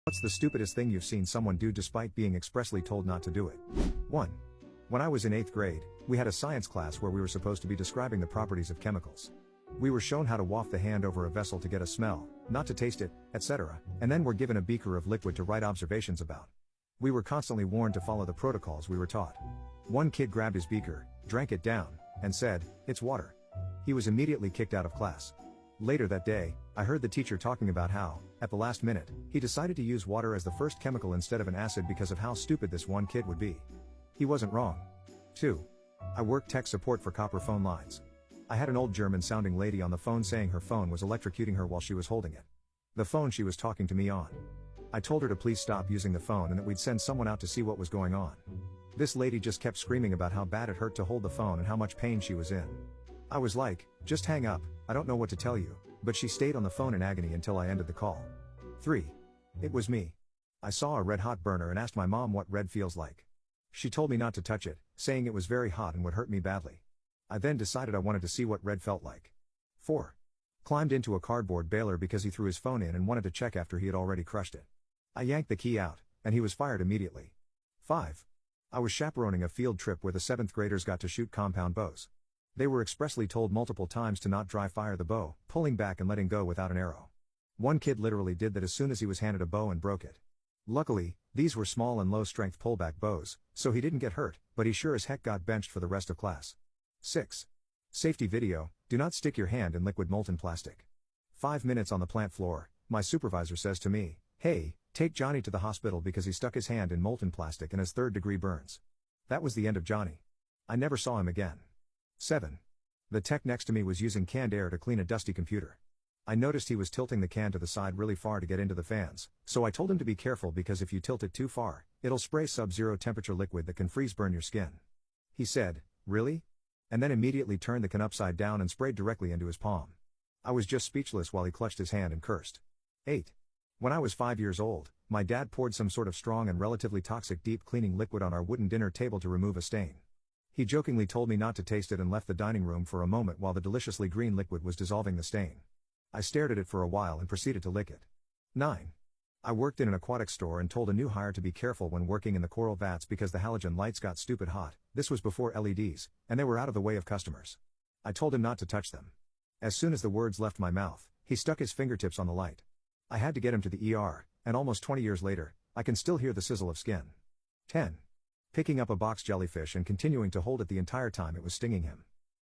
What's the stupidest thing you've seen someone do despite being expressly told not to do it? 1. When I was in 8th grade, we had a science class where we were supposed to be describing the properties of chemicals. We were shown how to waft the hand over a vessel to get a smell, not to taste it, etc., and then were given a beaker of liquid to write observations about. We were constantly warned to follow the protocols we were taught. One kid grabbed his beaker, drank it down, and said, "It's water." He was immediately kicked out of class. Later that day, I heard the teacher talking about how, at the last minute, he decided to use water as the first chemical instead of an acid because of how stupid this one kid would be. He wasn't wrong. 2. I worked tech support for copper phone lines. I had an old German-sounding lady on the phone saying her phone was electrocuting her while she was holding it. The phone she was talking to me on. I told her to please stop using the phone and that we'd send someone out to see what was going on. This lady just kept screaming about how bad it hurt to hold the phone and how much pain she was in. I was like, "Just hang up, I don't know what to tell you," but she stayed on the phone in agony until I ended the call. 3. It was me. I saw a red-hot burner and asked my mom what red feels like. She told me not to touch it, saying it was very hot and would hurt me badly. I then decided I wanted to see what red felt like. 4. Climbed into a cardboard baler because he threw his phone in and wanted to check after he had already crushed it. I yanked the key out, and he was fired immediately. 5. I was chaperoning a field trip where the 7th graders got to shoot compound bows. They were expressly told multiple times to not dry fire the bow, pulling back and letting go without an arrow. One kid literally did that as soon as he was handed a bow and broke it. Luckily, these were small and low-strength pullback bows, so he didn't get hurt, but he sure as heck got benched for the rest of class. 6. Safety video: do not stick your hand in liquid molten plastic. 5 minutes on the plant floor, my supervisor says to me, "Hey, take Johnny to the hospital because he stuck his hand in molten plastic and has third-degree burns." That was the end of Johnny. I never saw him again. 7. The tech next to me was using canned air to clean a dusty computer. I noticed he was tilting the can to the side really far to get into the fans, so I told him to be careful because if you tilt it too far, it'll spray sub-zero temperature liquid that can freeze burn your skin. He said, "Really?" and then immediately turned the can upside down and sprayed directly into his palm. I was just speechless while he clutched his hand and cursed. 8. When I was 5 years old, my dad poured some sort of strong and relatively toxic deep cleaning liquid on our wooden dinner table to remove a stain. He jokingly told me not to taste it and left the dining room for a moment while the deliciously green liquid was dissolving the stain. I stared at it for a while and proceeded to lick it. 9. I worked in an aquatic store and told a new hire to be careful when working in the coral vats because the halogen lights got stupid hot. This was before LEDs, and they were out of the way of customers. I told him not to touch them. As soon as the words left my mouth, he stuck his fingertips on the light. I had to get him to the ER, and almost 20 years later, I can still hear the sizzle of skin. 10. Picking up a box jellyfish and continuing to hold it the entire time it was stinging him.